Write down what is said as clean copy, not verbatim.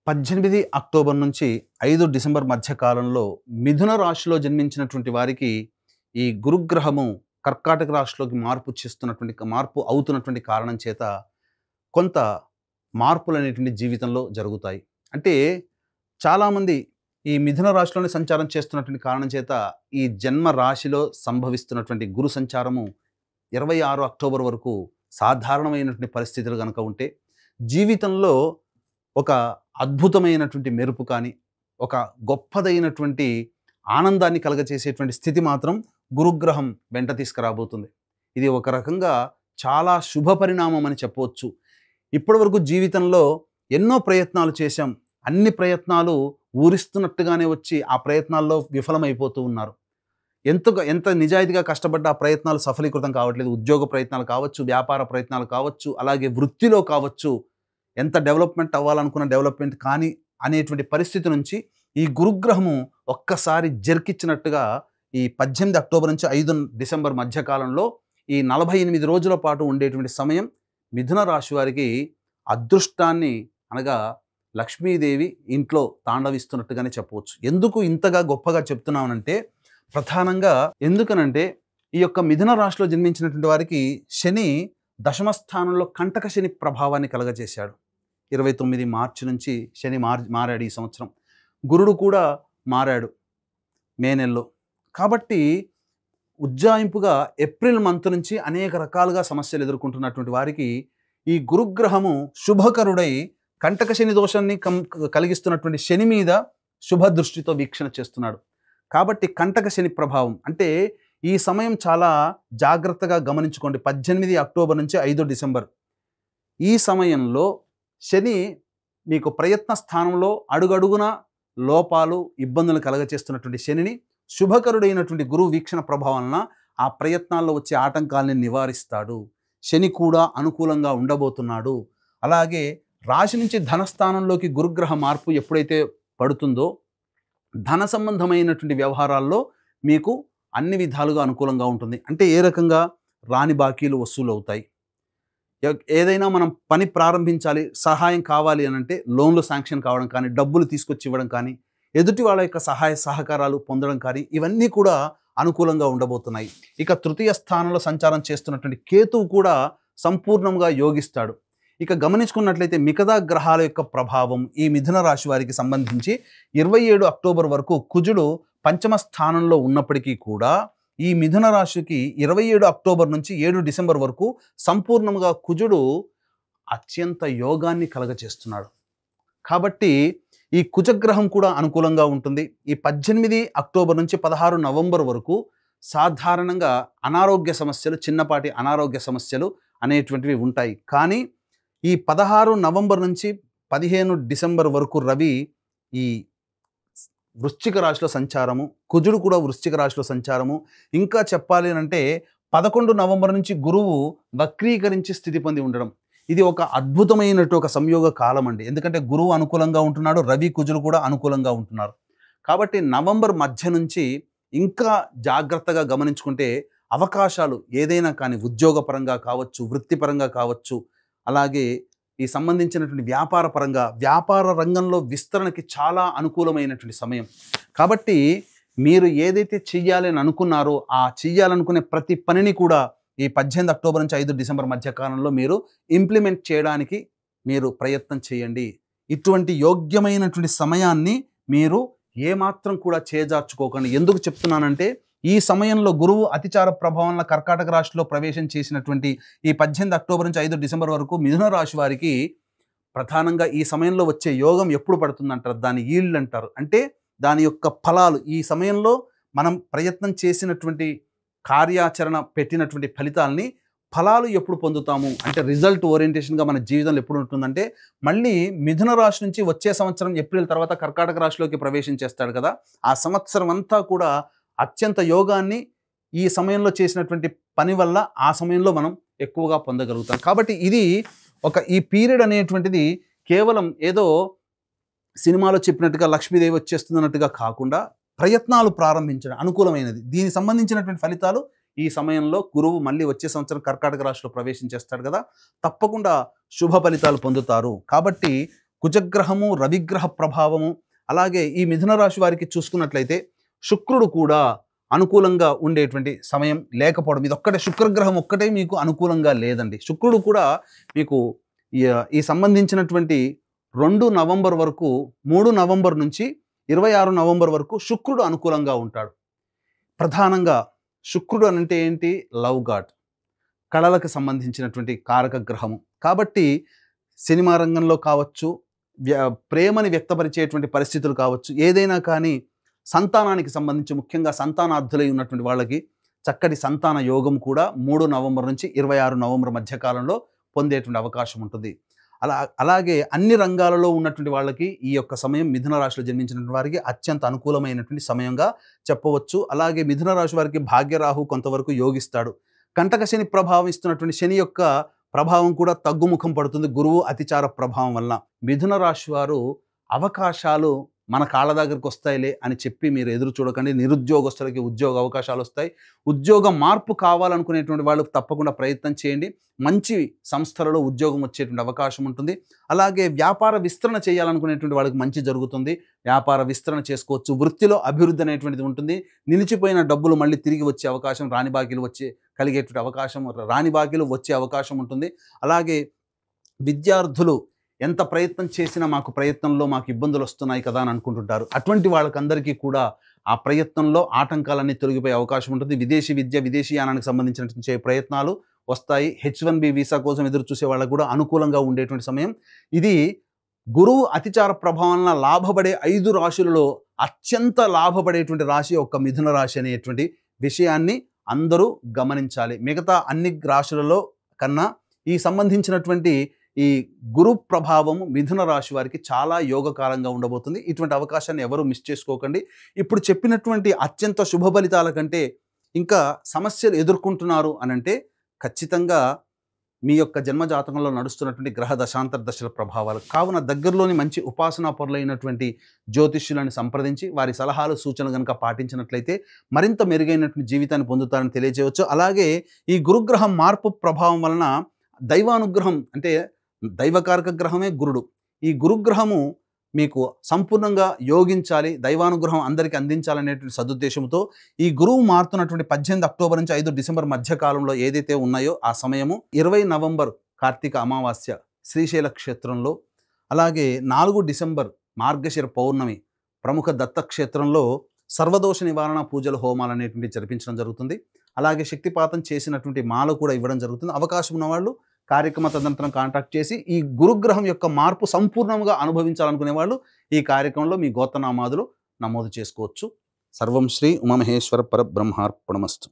18 October నుంచి 5 December మధ్య కాలంలో మిథున రాశిలో జన్మించినటువంటి వారికి ఈ గురుగ్రహము కర్కాటక రాశిలోకి మార్పు అవుతున్నటువంటి కారణం చేత కొంత మార్పులు అనేటువంటి జీవితంలో జరుగుతాయి. అంటే చాలామంది ఈ మిథున రాశిలోనే సంచారం చేస్తున్నటువంటి కారణం చేత ఈ జన్మ రాశిలో సంభవిస్తున్నటువంటి గురు సంచారము 26 అక్టోబర్ వరకు సాధారణమైనటువంటి పరిస్థితులు కనుక ఉంటే జీవితంలో ఒక అద్భుతమైనటువంటి మెరుపు కానీ, ఒక గొప్పదైనటువంటి ఆనందాన్ని కలగచేసేటువంటి స్థితి మాత్రం గురుగ్రహం వెంట తీసుకురాబోతుంది. ఇది ఒక రకంగా చాలా శుభ పరిణామం అని చెప్పవచ్చు. ఇప్పటివరకు జీవితంలో ఎన్నో ప్రయత్నాలు చేశాం. అన్ని ప్రయత్నాలు ఊరిస్తున్నట్టుగానే వచ్చి ఆ ప్రయత్నాల్లో విఫలమైపోతూ ఉన్నారు. ఎంత నిజాయితీగా కష్టపడ్డ ఆ ప్రయత్నాలు సఫలీకృతం కావట్లేదు. ఉద్యోగ ప్రయత్నాలు కావచ్చు, వ్యాపార ప్రయత్నాలు కావచ్చు, అలాగే వృత్తిలో కావచ్చు. ఎంత డెవలప్మెంట్ అవ్వాలనుకున్న డెవలప్మెంట్ కానీ అనేటువంటి పరిస్థితి నుంచి ఈ గురుగ్రహము ఒక్కసారి జర్కిచ్చినట్టుగా ఈ 18 అక్టోబర్ నుంచి 5 డిసెంబర్ మధ్యకాలంలో ఈ 48 రోజుల పాటు ఉండేటువంటి సమయం మిథున రాశి వారికి అదృష్టాన్ని అనగా లక్ష్మీదేవి ఇంట్లో తాండవిస్తున్నట్టుగానే చెప్పవచ్చు. ఎందుకు ఇంతగా గొప్పగా చెప్తున్నానంటే ప్రధానంగా ఎందుకనంటే ఈ యొక్క మిథున రాశిలో జన్మించినటువంటి వారికి శని దశమ స్థానంలో కంటక శని ప్రభావాన్ని కలగజేశాడు. 29 మార్చి నుంచి శని మారాడు ఈ సంవత్సరం. గురుడు కూడా మారాడు మే నెలలో. కాబట్టి ఉజ్జాయింపుగా ఏప్రిల్ మంత్ నుంచి అనేక రకాలుగా సమస్యలు ఎదుర్కొంటున్నటువంటి వారికి ఈ గురుగ్రహము శుభకరుడై కంటక శని దోషాన్ని కలిగిస్తున్నటువంటి శని మీద శుభ దృష్టితో వీక్షణ చేస్తున్నాడు. కాబట్టి కంటక శని ప్రభావం అంటే ఈ సమయం చాలా జాగ్రత్తగా గమనించుకోండి. 18 అక్టోబర్ నుంచి 5 డిసెంబర్ ఈ సమయంలో శని మీకు ప్రయత్న స్థానంలో అడుగడుగున లోపాలు ఇబ్బందులు కలగచేస్తున్నటువంటి శనిని శుభకరుడైనటువంటి గురువు వీక్షణ ప్రభావాలన ఆ ప్రయత్నాల్లో వచ్చే ఆటంకాలని నివారిస్తాడు. శని కూడా అనుకూలంగా ఉండబోతున్నాడు. అలాగే రాశి నుంచి ధనస్థానంలోకి గురుగ్రహ మార్పు ఎప్పుడైతే పడుతుందో ధన సంబంధమైనటువంటి వ్యవహారాల్లో మీకు అన్ని విధాలుగా అనుకూలంగా ఉంటుంది. అంటే ఏ రకంగా రాని బాకీలు వసూలు అవుతాయి. ఏదైనా మనం పని ప్రారంభించాలి, సహాయం కావాలి అని అంటే లోన్లు శాంక్షన్ కావడం కానీ, డబ్బులు తీసుకొచ్చి ఇవ్వడం కానీ, ఎదుటి వాళ్ళ యొక్క సహాయ సహకారాలు పొందడం కానీ ఇవన్నీ కూడా అనుకూలంగా ఉండబోతున్నాయి. ఇక తృతీయ స్థానంలో సంచారం చేస్తున్నటువంటి కేతువు కూడా సంపూర్ణంగా యోగిస్తాడు. ఇక గమనించుకున్నట్లయితే మిగతా గ్రహాల యొక్క ప్రభావం ఈ మిథున రాశి వారికి సంబంధించి 27 అక్టోబర్ వరకు కుజుడు పంచమ స్థానంలో ఉన్నప్పటికీ కూడా ఈ మిథున రాశికి 27 అక్టోబర్ నుంచి 7 డిసెంబర్ వరకు సంపూర్ణంగా కుజుడు అత్యంత యోగాన్ని కలగచేస్తున్నాడు. కాబట్టి ఈ కుజగ్రహం కూడా అనుకూలంగా ఉంటుంది. ఈ 18 అక్టోబర్ నుంచి 16 నవంబర్ వరకు సాధారణంగా అనారోగ్య సమస్యలు, చిన్నపాటి అనారోగ్య సమస్యలు అనేటువంటివి ఉంటాయి. కానీ ఈ 16 నవంబర్ నుంచి 15 డిసెంబర్ వరకు రవి ఈ వృశ్చిక రాశిలో సంచారము, కుజుడు కూడా వృశ్చిక రాశిలో సంచారము. ఇంకా చెప్పాలి అంటే 11 నవంబర్ నుంచి గురువు వక్రీకరించి స్థితి పొంది ఉండడం. ఇది ఒక అద్భుతమైనటువంటి ఒక సంయోగ కాలం అండి. ఎందుకంటే గురువు అనుకూలంగా ఉంటున్నాడు, రవి కుజుడు కూడా అనుకూలంగా ఉంటున్నారు. కాబట్టి నవంబర్ మధ్య నుంచి ఇంకా జాగ్రత్తగా గమనించుకుంటే అవకాశాలు ఏదైనా కానీ ఉద్యోగపరంగా కావచ్చు, వృత్తిపరంగా కావచ్చు, అలాగే ఈ సంబంధించినటువంటి వ్యాపార రంగంలో విస్తరణకి చాలా అనుకూలమైనటువంటి సమయం. కాబట్టి మీరు ఏదైతే చెయ్యాలని అనుకున్నారో ఆ చెయ్యాలనుకునే ప్రతి పనిని కూడా ఈ 18 అక్టోబర్ నుంచి 5 డిసెంబర్ మధ్యకాలంలో మీరు ఇంప్లిమెంట్ చేయడానికి మీరు ప్రయత్నం చేయండి. ఇటువంటి యోగ్యమైనటువంటి సమయాన్ని మీరు ఏమాత్రం కూడా చేజార్చుకోకండి. ఎందుకు చెప్తున్నానంటే ఈ సమయంలో గురువు అతిచార ప్రభావంలో కర్కాటక రాశిలో ప్రవేశం చేసినటువంటి ఈ 18 అక్టోబర్ నుంచి 5 డిసెంబర్ వరకు మిథున రాశి వారికి ప్రధానంగా ఈ సమయంలో వచ్చే యోగం ఎప్పుడు పడుతుందంటారు, దాన్ని ఈల్డ్ అంటారు. అంటే దాని యొక్క ఫలాలు ఈ సమయంలో మనం ప్రయత్నం చేసినటువంటి కార్యాచరణ పెట్టినటువంటి ఫలాలు ఎప్పుడు పొందుతాము అంటే రిజల్ట్ ఓరియంటేషన్గా మన జీవితంలో ఎప్పుడు ఉంటుందంటే మళ్ళీ మిథున రాశి నుంచి వచ్చే సంవత్సరం ఏప్రిల్ తర్వాత కర్కాటక రాశిలోకి ప్రవేశం చేస్తాడు కదా, ఆ సంవత్సరం అంతా కూడా అత్యంత యోగాన్ని ఈ సమయంలో చేసినటువంటి పని వల్ల ఆ సమయంలో మనం ఎక్కువగా పొందగలుగుతాం. కాబట్టి ఇది ఈ పీరియడ్ అనేటువంటిది కేవలం ఏదో సినిమాలో చెప్పినట్టుగా లక్ష్మీదేవి వచ్చేస్తుంది అన్నట్టుగా కాకుండా ప్రయత్నాలు ప్రారంభించడం అనుకూలమైనది. దీనికి సంబంధించినటువంటి ఫలితాలు ఈ సమయంలో గురువు మళ్ళీ వచ్చే సంవత్సరం కర్కాటక రాశిలో ప్రవేశం చేస్తాడు కదా, తప్పకుండా శుభ ఫలితాలు పొందుతారు. కాబట్టి కుజగ్రహము, రవిగ్రహ ప్రభావము, అలాగే ఈ మిథున రాశి వారికి చూసుకున్నట్లయితే శుక్రుడు కూడా అనుకూలంగా ఉండేటువంటి సమయం లేకపోవడం, ఇది ఒక్కటే శుక్రగ్రహం ఒక్కటే మీకు అనుకూలంగా లేదండి. శుక్రుడు కూడా మీకు ఈ సంబంధించినటువంటి 2 నవంబర్ వరకు, 3 నవంబర్ నుంచి 26 నవంబర్ వరకు శుక్రుడు అనుకూలంగా ఉంటాడు. ప్రధానంగా శుక్రుడు అంటే ఏంటి? లవ్ గాడ్, కళలకు సంబంధించినటువంటి కారక గ్రహము. కాబట్టి సినిమా రంగంలో కావచ్చు, ప్రేమని వ్యక్తపరిచేటువంటి పరిస్థితులు కావచ్చు, ఏదైనా కానీ సంతానానికి సంబంధించి ముఖ్యంగా సంతానార్థులై ఉన్నటువంటి వాళ్ళకి చక్కటి సంతాన యోగం కూడా 3 నవంబర్ నుంచి 26 నవంబర్ మధ్యకాలంలో పొందేటువంటి అవకాశం ఉంటుంది. అలాగే అన్ని రంగాలలో ఉన్నటువంటి వాళ్ళకి ఈ యొక్క సమయం మిథున రాశిలో జన్మించినటువంటి వారికి అత్యంత అనుకూలమైనటువంటి సమయంగా చెప్పవచ్చు. అలాగే మిథున రాశి వారికి భాగ్యరాహు కొంతవరకు యోగిస్తాడు. కంటక శని ప్రభావం ఇస్తున్నటువంటి శని యొక్క ప్రభావం కూడా తగ్గుముఖం పడుతుంది గురువు అతిచార ప్రభావం వల్ల. మిథున రాశి వారు అవకాశాలు మన కాళ్ళ దగ్గరికి వస్తాయిలే అని చెప్పి మీరు ఎదురు చూడకండి. నిరుద్యోగస్తులకి ఉద్యోగ అవకాశాలు వస్తాయి. ఉద్యోగ మార్పు కావాలనుకునేటువంటి వాళ్ళు తప్పకుండా ప్రయత్నం చేయండి. మంచి సంస్థలలో ఉద్యోగం వచ్చేటువంటి అవకాశం ఉంటుంది. అలాగే వ్యాపార విస్తరణ చేయాలనుకునేటువంటి వాళ్ళకి మంచి జరుగుతుంది. వ్యాపార విస్తరణ చేసుకోవచ్చు. వృత్తిలో అభివృద్ధి అనేటువంటిది ఉంటుంది. నిలిచిపోయిన డబ్బులు మళ్ళీ తిరిగి వచ్చే అవకాశం, రాని బాకీలు కలిగేటువంటి అవకాశం, రాని బాకీలు వచ్చే అవకాశం ఉంటుంది. అలాగే విద్యార్థులు ఎంత ప్రయత్నం చేసినా ప్రయత్నంలో మాకు ఇబ్బందులు వస్తున్నాయి కదా అని అనుకుంటుంటారు. అటువంటి వాళ్ళకందరికీ కూడా ఆ ప్రయత్నంలో ఆటంకాలన్నీ తొలగిపోయే అవకాశం ఉంటుంది. విదేశీ విద్య, విదేశీయానానికి సంబంధించినటువంటి ప్రయత్నాలు వస్తాయి. H1B వీసా కోసం ఎదురు చూసే వాళ్ళకు కూడా అనుకూలంగా ఉండేటువంటి సమయం ఇది. గురువు అతిచార ప్రభావం వలన లాభపడే 5 రాశులలో అత్యంత లాభపడేటువంటి రాశి ఒక మిథున రాశి అనేటువంటి విషయాన్ని అందరూ గమనించాలి. మిగతా అన్ని రాశులలో కన్నా ఈ సంబంధించినటువంటి ఈ గురు ప్రభావము మిథున రాశి వారికి చాలా యోగకాలంగా ఉండబోతుంది. ఇటువంటి అవకాశాన్ని ఎవరు మిస్ చేసుకోకండి. ఇప్పుడు చెప్పినటువంటి అత్యంత శుభ ఫలితాల కంటే ఇంకా సమస్యలు ఎదుర్కొంటున్నారు అనంటే ఖచ్చితంగా మీ యొక్క జన్మజాతకంలో నడుస్తున్నటువంటి గ్రహ దశాంతర దశల ప్రభావాలు. కావున దగ్గరలోని మంచి ఉపాసనా పరులైనటువంటి జ్యోతిష్యులను సంప్రదించి వారి సలహాలు సూచనలు కనుక పాటించినట్లయితే మరింత మెరుగైనటువంటి జీవితాన్ని పొందుతారని తెలియజేయవచ్చు. అలాగే ఈ గురుగ్రహం మార్పు ప్రభావం వలన దైవానుగ్రహం, అంటే దైవకారక గ్రహమే గురుడు. ఈ గురుగ్రహము మీకు సంపూర్ణంగా యోగించాలి, దైవానుగ్రహం అందరికీ అందించాలనేటువంటి సదుద్దేశంతో ఈ గురువు మారుతున్నటువంటి 18 అక్టోబర్ నుంచి 5 డిసెంబర్ మధ్యకాలంలో ఏదైతే ఉన్నాయో ఆ సమయము 20 నవంబర్ కార్తీక అమావాస్య శ్రీశైల క్షేత్రంలో, అలాగే 4 డిసెంబర్ మార్గశిర పౌర్ణమి ప్రముఖ దత్తక్షేత్రంలో సర్వదోష నివారణ పూజలు, హోమాలు అనేటువంటి జరిపించడం జరుగుతుంది. అలాగే శక్తిపాతం చేసినటువంటి మాల కూడా ఇవ్వడం జరుగుతుంది. అవకాశం ఉన్నవాళ్ళు కార్యక్రమ తదనంతరం కాంటాక్ట్ చేసి ఈ గురుగ్రహం యొక్క మార్పు సంపూర్ణంగా అనుభవించాలనుకునే వాళ్ళు ఈ కార్యక్రమంలో మీ గోత్రనామాదులు నమోదు చేసుకోవచ్చు. సర్వం శ్రీ ఉమామహేశ్వర పరబ్రహ్మార్పణమస్తు.